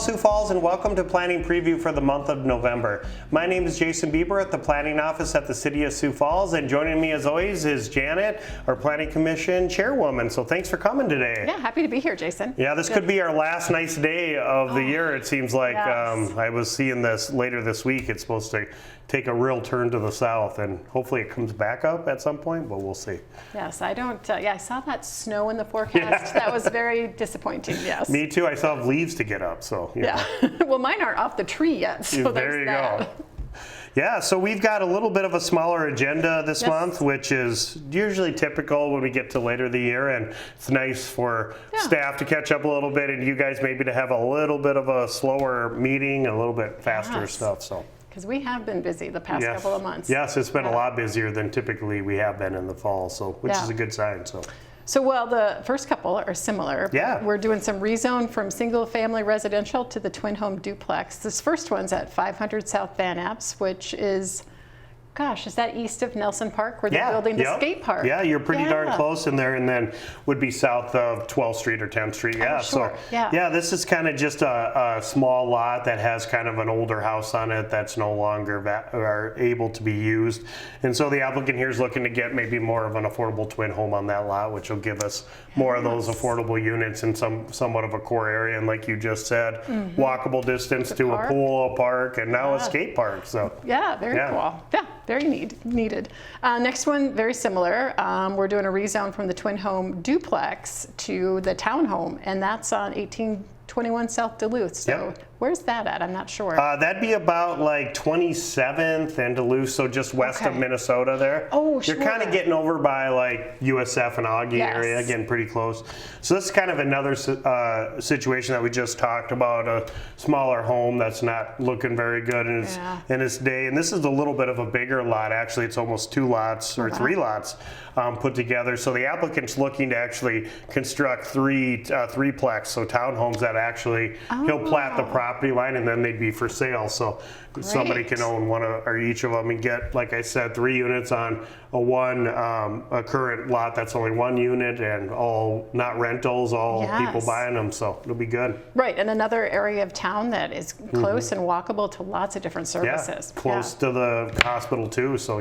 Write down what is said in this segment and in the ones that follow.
Sioux Falls, and welcome to Planning Preview for the month of November. My name is Jason Bieber at the Planning Office at the City of Sioux Falls, and joining me as always is Janet, our Planning Commission Chairwoman. So thanks for coming today. Yeah, happy to be here, Jason. Yeah, this could be our last nice day of the year. It seems like yes. I was seeing this later this week. It's supposed to take a real turn to the south, and hopefully it comes back up at some point, but we'll see. Yes, I don't, I saw that snow in the forecast. That was very disappointing, yes. Me too. I still have leaves to get up, so. Yeah, well, mine aren't off the tree yet, so there you that. go. Yeah, so we've got a little bit of a smaller agenda this month, which is usually typical when we get to later the year, and it's nice for staff to catch up a little bit and you guys maybe to have a little bit of a slower meeting, a little bit faster stuff. So. Because we have been busy the past couple of months. Yes, it's been a lot busier than typically we have been in the fall, so which is a good sign. So well, the first couple are similar. Yeah. We're doing some rezone from single family residential to the twin home duplex. This first one's at 500 South Van Apps, which is, gosh, is that east of Nelson Park where they're building the skate park? Yeah, you're pretty darn close in there, and then would be south of 12th Street or 10th Street. Yeah, sure. This is kind of just a small lot that has kind of an older house on it that's no longer are able to be used. And so the applicant here is looking to get maybe more of an affordable twin home on that lot, which will give us more of those affordable units in somewhat of a core area. And like you just said, walkable distance to a pool, a park, and now a skate park. So yeah, very cool. Yeah. Very needed. Next one, very similar. We're doing a rezone from the twin home duplex to the townhome, and that's on 1821 South Duluth. So where's that at? I'm not sure. That'd be about like 27th and Duluth, so just west of Minnesota there. Oh, sure. You're kind of getting over by like USF and Augie area, getting pretty close. So this is kind of another situation that we just talked about, a smaller home that's not looking very good in its day. And this is a little bit of a bigger lot. Actually, it's almost 2 lots or 3 lots put together. So the applicant's looking to actually construct threeplex, so townhomes that actually he'll plat the property line, and then they'd be for sale. So somebody can own one or each of them and get, like I said, 3 units on a current lot that's only 1 unit, and all not rentals, all people buying them. So it'll be good. Right, and another area of town that is close and walkable to lots of different services. Close to the hospital too. So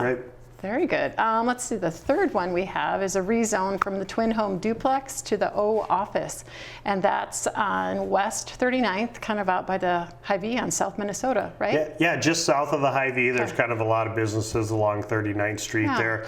great. Very good. Let's see, the third one we have is a rezone from the twin home duplex to the O office. And that's on West 39th, kind of out by the Hy-Vee on South Minnesota, right? Yeah, just south of the Hy-Vee. There's kind of a lot of businesses along 39th Street there.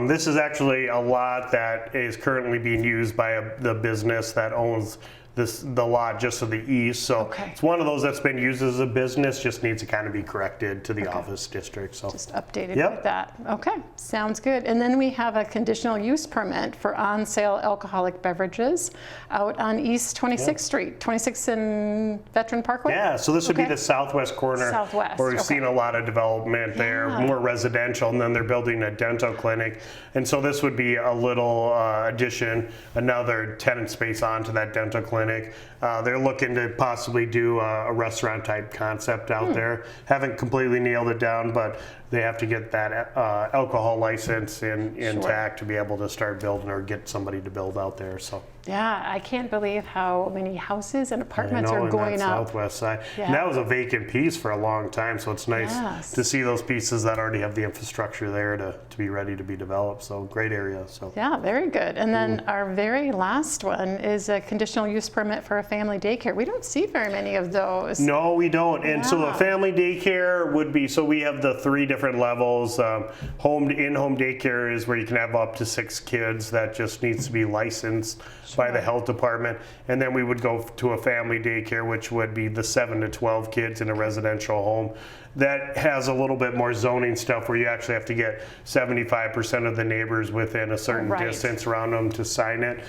This is actually a lot that is currently being used by the business that owns the lot just to the east. So it's one of those that's been used as a business, just needs to kind of be corrected to the office district. So just updated with that. Okay, sounds good. And then we have a conditional use permit for on-sale alcoholic beverages out on East 26th Street, 26th and Veteran Parkway? Yeah, so this would be the southwest corner where we've seen a lot of development there, more residential, and then they're building a dental clinic. And so this would be a little addition, another tenant space onto that dental clinic. They're looking to possibly do a restaurant type concept out there. Haven't completely nailed it down, but they have to get that alcohol license intact to be able to start building or get somebody to build out there. So. Yeah, I can't believe how many houses and apartments are going up. Southwest side. And that was a vacant piece for a long time, so it's nice to see those pieces that already have the infrastructure there to be ready to be developed. So great area. So yeah, very good. And then our very last one is a conditional use permit for a family daycare. We don't see very many of those. No, we don't. And so a family daycare would be, so we have the 3 different levels. In-home daycare is where you can have up to 6 kids. That just needs to be licensed by the health department. And then we would go to a family daycare, which would be the 7 to 12 kids in a residential home. That has a little bit more zoning stuff where you actually have to get 75% of the neighbors within a certain distance around them to sign it.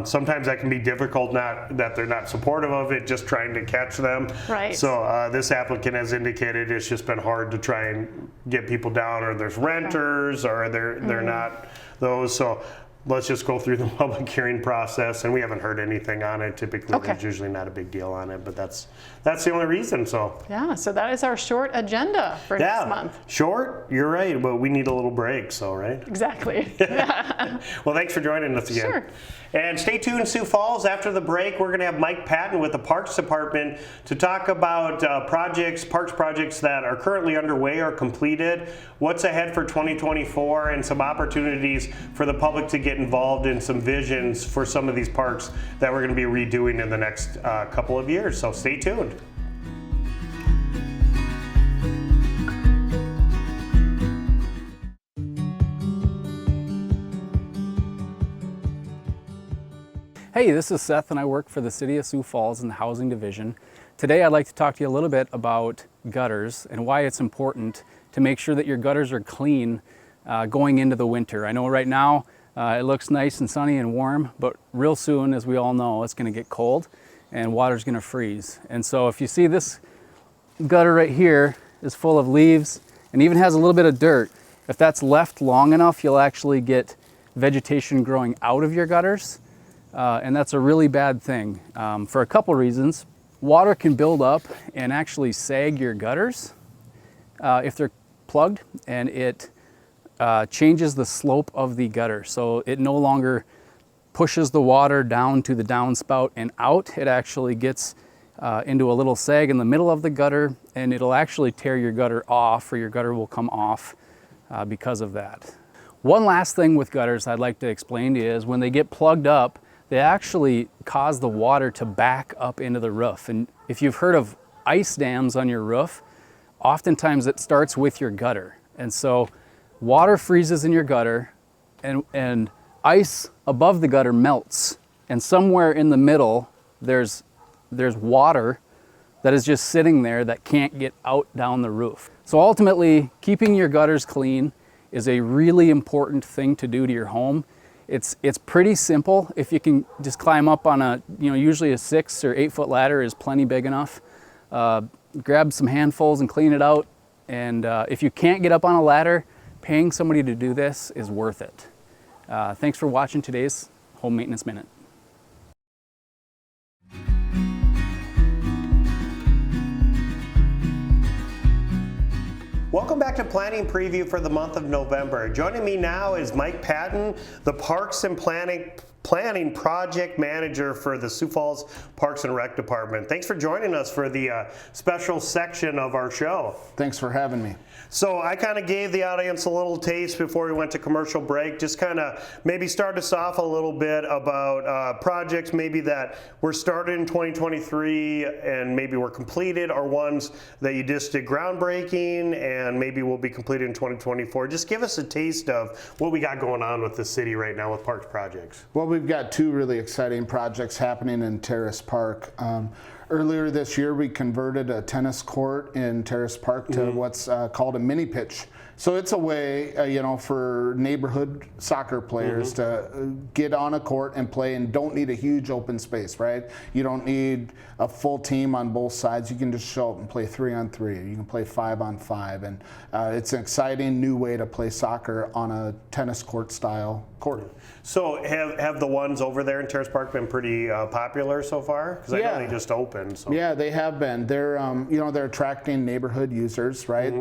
Sometimes that can be difficult, not that they're not supportive of it, just trying to catch them. So this applicant has indicated it's just been hard to try and get people down, or there's renters, or they're not those. So let's just go through the public hearing process, and we haven't heard anything on it. Typically, Okay. there's usually not a big deal on it, but that's the only reason. So Yeah, so that is our short agenda for next month. Short, you're right, but we need a little break, so right? Exactly. Well, thanks for joining us again. Sure. And stay tuned, Sioux Falls. After the break, we're going to have Mike Patten with the Parks Department to talk about parks projects that are currently underway or completed, what's ahead for 2024, and some opportunities for the public to get involved in some visions for some of these parks that we're going to be redoing in the next couple of years. So stay tuned. Hey, this is Seth and I work for the City of Sioux Falls in the Housing Division. Today I'd like to talk to you a little bit about gutters and why it's important to make sure that your gutters are clean going into the winter. I know right now it looks nice and sunny and warm, but real soon, as we all know, it's going to get cold and water's going to freeze. And so if you see this gutter right here is full of leaves and even has a little bit of dirt, if that's left long enough, you'll actually get vegetation growing out of your gutters. And that's a really bad thing for a couple reasons. Water can build up and actually sag your gutters if they're plugged, and it changes the slope of the gutter. So it no longer pushes the water down to the downspout and out. It actually gets into a little sag in the middle of the gutter, and it'll actually tear your gutter off, or your gutter will come off because of that. One last thing with gutters I'd like to explain to you is when they get plugged up, they actually cause the water to back up into the roof. And if you've heard of ice dams on your roof, oftentimes it starts with your gutter. And so water freezes in your gutter and ice above the gutter melts. And somewhere in the middle, there's water that is just sitting there that can't get out down the roof. So ultimately, keeping your gutters clean is a really important thing to do to your home. It's pretty simple. If you can just climb up on usually a 6 or 8 foot ladder is plenty big enough. Grab some handfuls and clean it out. And if you can't get up on a ladder, paying somebody to do this is worth it. Thanks for watching today's Home Maintenance Minute. Welcome back to Planning Preview for the month of November. Joining me now is Mike Patten, the Parks and Planning Project Manager for the Sioux Falls Parks and Rec Department. Thanks for joining us for the special section of our show. Thanks for having me. So I kind of gave the audience a little taste before we went to commercial break. Just kind of maybe start us off a little bit about projects maybe that were started in 2023 and maybe were completed, or ones that you just did groundbreaking and maybe will be completed in 2024. Just give us a taste of what we got going on with the city right now with parks projects. Well, we've got two really exciting projects happening in Terrace Park. Earlier this year, we converted a tennis court in Terrace Park to what's called a mini pitch. So it's a way, for neighborhood soccer players to get on a court and play and don't need a huge open space, right? You don't need a full team on both sides. You can just show up and play 3-on-3. You can play 5-on-5. And it's an exciting new way to play soccer on a tennis court style court. So have the ones over there in Terrace Park been pretty popular so far? Because I know they just opened. So. Yeah, they have been. They're they're attracting neighborhood users, right?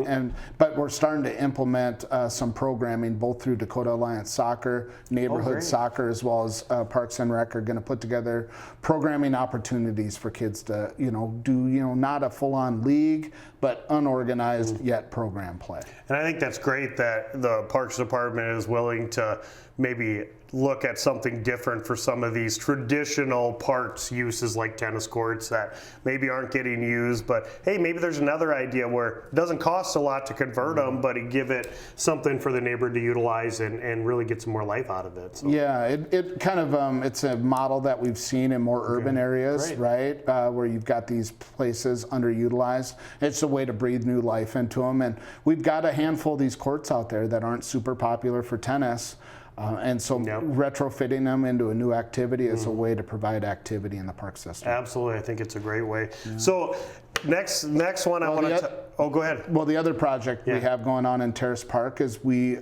But we're starting to implement some programming both through Dakota Alliance Soccer, neighborhood soccer, as well as Parks and Rec are going to put together programming opportunities for kids to do not a full-on league, but unorganized yet program play. And I think that's great that the Parks Department is willing to maybe look at something different for some of these traditional parks uses like tennis courts that maybe aren't getting used. But hey, maybe there's another idea where it doesn't cost a lot to convert them, but give it something for the neighborhood to utilize and really get some more life out of it. So. Yeah, it kind of it's a model that we've seen in more urban areas, right? Where you've got these places underutilized. It's a way to breathe new life into them, and we've got a handful of these courts out there that aren't super popular for tennis. And so retrofitting them into a new activity is a way to provide activity in the park system. Absolutely, I think it's a great way. So Next one I want to. Oh, go ahead. Well, the other project we have going on in Terrace Park is we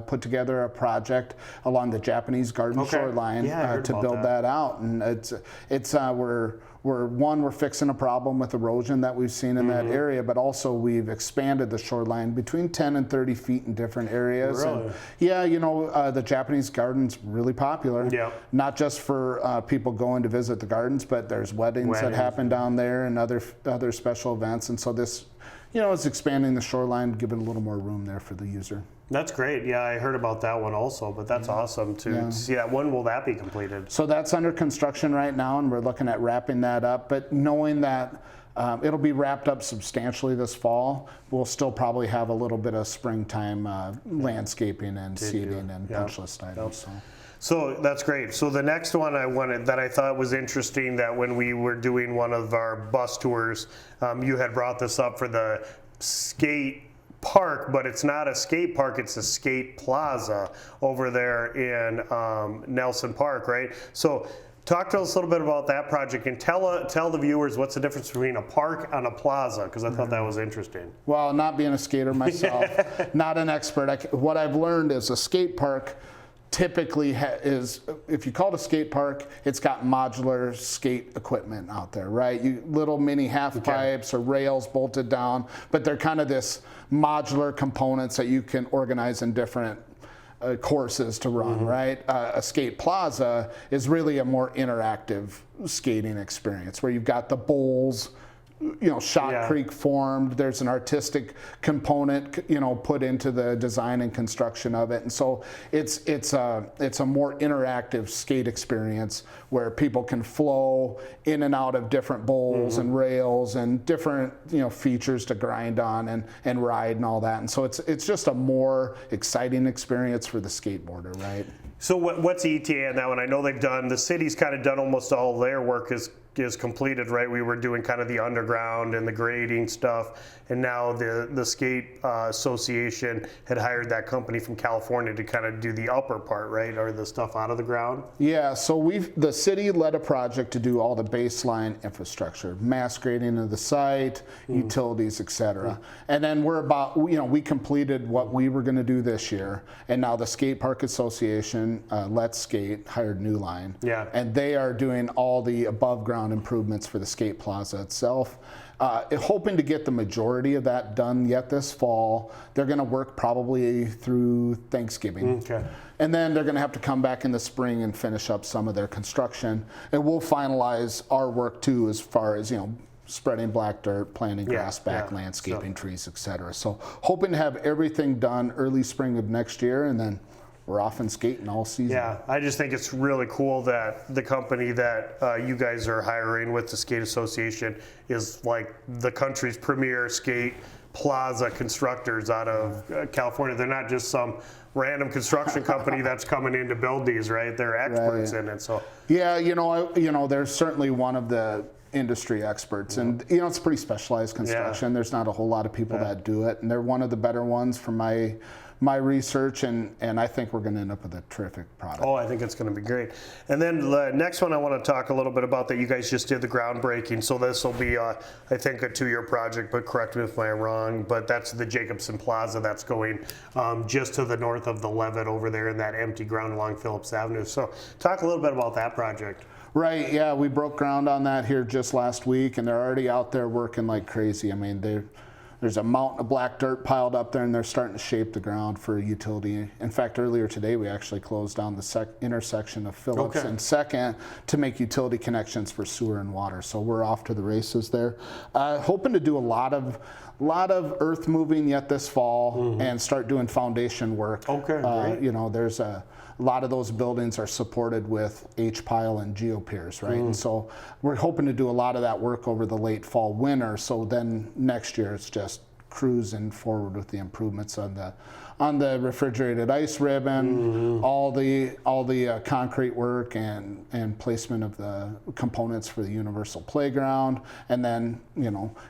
put together a project along the Japanese garden shoreline to build that out, and we're fixing a problem with erosion that we've seen in that area, but also we've expanded the shoreline between 10 and 30 feet in different areas. Really? And the Japanese garden's really popular. Yeah. Not just for people going to visit the gardens, but there's weddings that happen down there and other special events, and so this, it's expanding the shoreline, giving a little more room there for the user. That's great. Yeah, I heard about that one also, but that's awesome to see that. When will that be completed? So that's under construction right now, and we're looking at wrapping that up, but knowing that it'll be wrapped up substantially this fall, we'll still probably have a little bit of springtime landscaping and seeding and punch list items. So that's great. So the next one that I thought was interesting, that when we were doing one of our bus tours, you had brought this up for the skate park, but it's not a skate park, it's a skate plaza over there in Nelson Park, right? So talk to us a little bit about that project, and tell the viewers what's the difference between a park and a plaza, because I thought that was interesting. Well, not being a skater myself, not an expert, what I've learned is a skate park typically is, if you call it a skate park, it's got modular skate equipment out there, right? Little mini half pipes or rails bolted down, but they're kind of this modular components that you can organize in different courses to run, right? A skate plaza is really a more interactive skating experience where you've got the bowls, Shot Creek formed. There's an artistic component, put into the design and construction of it, and so it's a more interactive skate experience where people can flow in and out of different bowls and rails and different features to grind on and ride and all that, and so it's just a more exciting experience for the skateboarder, right? So what's ETA on that one? I know the city's kind of done almost all their work is completed, right? We were doing kind of the underground and the grading stuff, and now the skate association had hired that company from California to kind of do the upper part, right, or the stuff out of the ground. Yeah, so the city led a project to do all the baseline infrastructure, mass grading of the site, utilities, etc. And then we completed what we were going to do this year, and now the Skate Park Association, Let's Skate, hired New Line, and they are doing all the above ground improvements for the skate plaza itself. Hoping to get the majority of that done yet this fall. They're going to work probably through Thanksgiving. Okay. And then they're going to have to come back in the spring and finish up some of their construction. And we'll finalize our work too, as far as, spreading black dirt, planting grass back, landscaping, trees, etc. So hoping to have everything done early spring of next year, and then we're off and skating all season. Yeah, I just think it's really cool that the company that you guys are hiring with the Skate Association is like the country's premier skate plaza constructors out of California. They're not just some random construction company that's coming in to build these, right? They're experts in it. So yeah, they're certainly one of the industry experts, and it's pretty specialized construction. There's not a whole lot of people that do it, and they're one of the better ones from my research, and I think we're going to end up with a terrific product. Oh, I think it's going to be great. And then the next one I want to talk a little bit about, that you guys just did the groundbreaking. So this will be, I think, a 2-year project, but correct me if I'm wrong, but that's the Jacobson Plaza that's going just to the north of the Levitt over there in that empty ground along Phillips Avenue. So talk a little bit about that project. Right, yeah, we broke ground on that here just last week, and they're already out there working like crazy. I mean, there's a mountain of black dirt piled up there, and they're starting to shape the ground for utility. In fact, earlier today, we actually closed down the intersection of Phillips and 2nd to make utility connections for sewer and water. So we're off to the races there. Hoping to do a lot of earth moving yet this fall and start doing foundation work. Okay, great. There's a lot of those buildings are supported with H-pile and geopiers, right? And so we're hoping to do a lot of that work over the late fall, winter. So then next year it's just cruising forward with the improvements on the refrigerated ice ribbon, all the concrete work and placement of the components for the universal playground, and then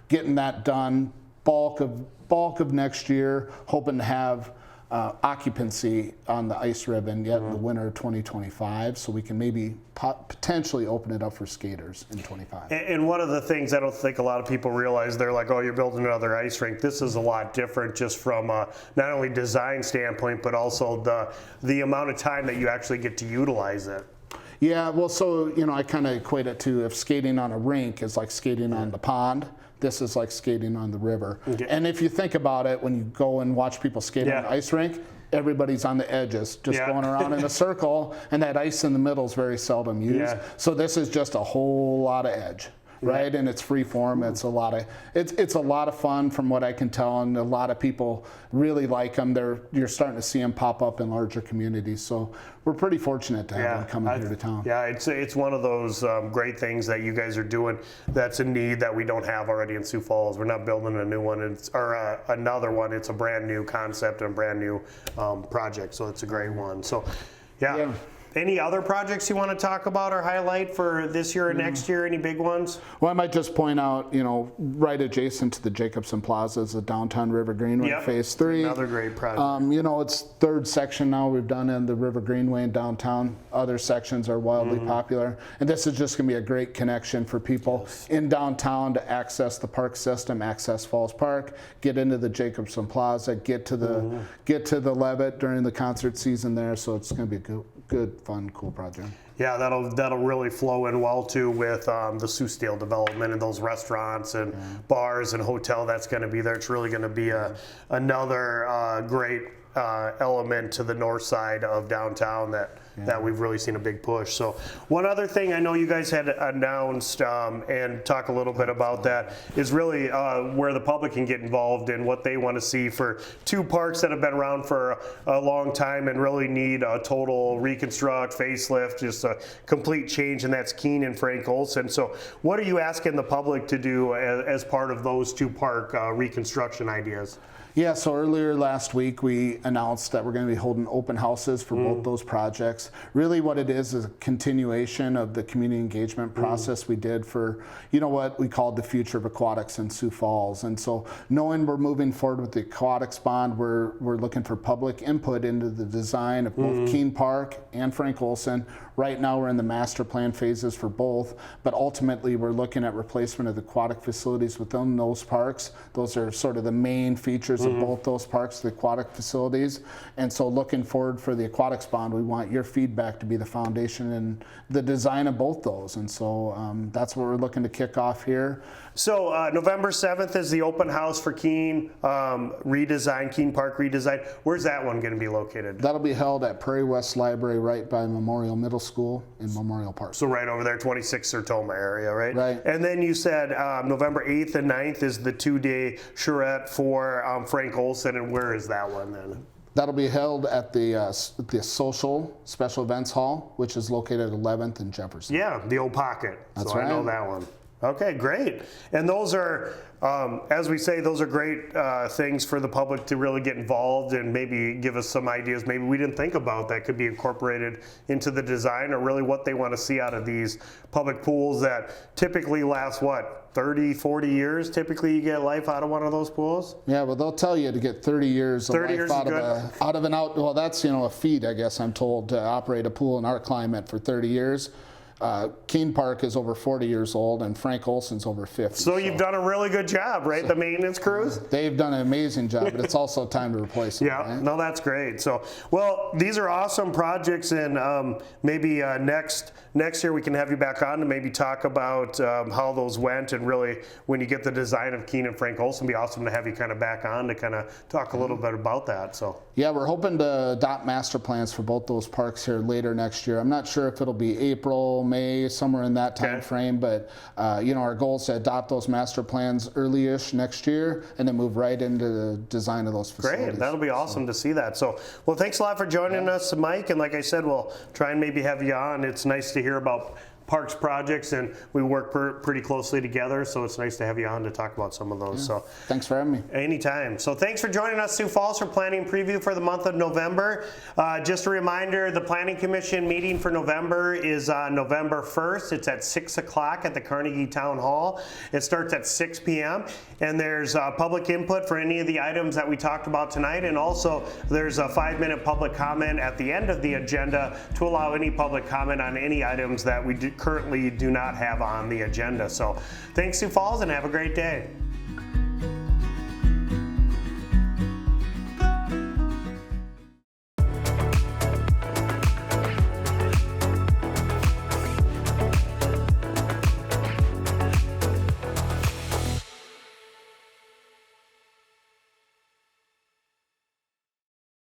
getting that done bulk of next year. Hoping to have occupancy on the ice ribbon yet in the winter of 2025, so we can maybe potentially open it up for skaters in 25. And one of the things I don't think a lot of people realize, they're like, oh, you're building another ice rink. This is a lot different just from not only design standpoint, but also the amount of time that you actually get to utilize it. Yeah, well, so, you know, I kind of equate it to if skating on a rink is like skating on the pond, this is like skating on the river. Okay. And if you think about it, when you go and watch people skate on an ice rink, everybody's on the edges, just going around in a circle, and that ice in the middle is very seldom used. Yeah. So this is just a whole lot of edge. Right, and it's free form. It's a lot of fun from what I can tell, and a lot of people really like them. You're starting to see them pop up in larger communities, so we're pretty fortunate to have them coming here to town. Yeah, it's one of those great things that you guys are doing. That's a need that we don't have already in Sioux Falls. We're not building a new one, or another one. It's a brand new concept and a brand new project, so it's a great one. So, yeah. Any other projects you want to talk about or highlight for this year or next year? Any big ones? Well, I might just point out, you know, right adjacent to the Jacobson Plaza is the Downtown River Greenway Phase 3. Another great project. You know, it's third section now we've done in the River Greenway in downtown. Other sections are wildly popular. And this is just going to be a great connection for people in downtown to access the park system, access Falls Park, get into the Jacobson Plaza, get to the Levitt during the concert season there. So it's going to be a good, fun, cool project. Yeah, that'll really flow in well too with the Sioux Steel development and those restaurants and bars and hotel that's going to be there. It's really going to be another great element to the north side of downtown that we've really seen a big push. So one other thing I know you guys had announced and talk a little bit about that is really where the public can get involved in what they want to see for two parks that have been around for a long time and really need a total reconstruct, facelift, just a complete change, and that's Keene and Frank Olson. So what are you asking the public to do as part of those two park reconstruction ideas? Yeah, so earlier last week we announced that we're going to be holding open houses for both those projects. Really what it is a continuation of the community engagement process we did for, you know, what we called the future of aquatics in Sioux Falls. And so knowing we're moving forward with the aquatics bond, we're looking for public input into the design of both Keene Park and Frank Olson. Right now we're in the master plan phases for both, but ultimately we're looking at replacement of the aquatic facilities within those parks. Those are sort of the main features of both those parks, the aquatic facilities. And so looking forward for the aquatics bond, we want your feedback to be the foundation in the design of both those. And so that's what we're looking to kick off here. So November 7th is the open house for Keene redesign, Keene Park redesign. Where's that one going to be located? That'll be held at Prairie West Library right by Memorial Middle School in Memorial Park. So right over there, 26 Sertoma area, right? Right. And then you said November 8th and 9th is the two-day charrette for Frank Olson, and where is that one then? That'll be held at the Social Special Events Hall, which is located at 11th and Jefferson. Yeah, the old pocket. That's so right. I know that one. Okay, great. And those are, as we say, those are great things for the public to really get involved and maybe give us some ideas maybe we didn't think about that could be incorporated into the design, or really what they want to see out of these public pools that typically last, what, 30, 40 years? Typically you get life out of one of those pools? Yeah, well, they'll tell you to get 30 years of life out of an out. Well, that's, you know, a feat, I guess I'm told, to operate a pool in our climate for 30 years. Keene Park is over 40 years old, and Frank Olson's over 50. So you've done a really good job, right? The maintenance crews? They've done an amazing job, but it's also time to replace them. Yeah, right? no, that's great. So, well, these are awesome projects, and maybe next year we can have you back on to maybe talk about how those went, and really when you get the design of Keene and Frank Olson, it'd be awesome to have you kind of back on to kind of talk a little bit about that. So. Yeah, we're hoping to adopt master plans for both those parks here later next year. I'm not sure if it'll be April, May, somewhere in that time frame, but you know, our goal is to adopt those master plans early-ish next year and then move right into the design of those facilities. Great, that'll be awesome to see that. So, well, thanks a lot for joining us, Mike, and like I said, we'll try and maybe have you on. It's nice to hear about parks projects, and we work pretty closely together, so it's nice to have you on to talk about some of those. So Thanks for having me. anytime. So thanks for joining us, Sioux Falls, for planning preview for the month of November. Just a reminder, the Planning Commission meeting for November is on November 1st. It's at 6 o'clock at the Carnegie Town Hall. It starts at 6 p.m. and there's public input for any of the items that we talked about tonight, and also there's a 5-minute public comment at the end of the agenda to allow any public comment on any items that we currently do not have on the agenda. So thanks, Sioux Falls, and have a great day.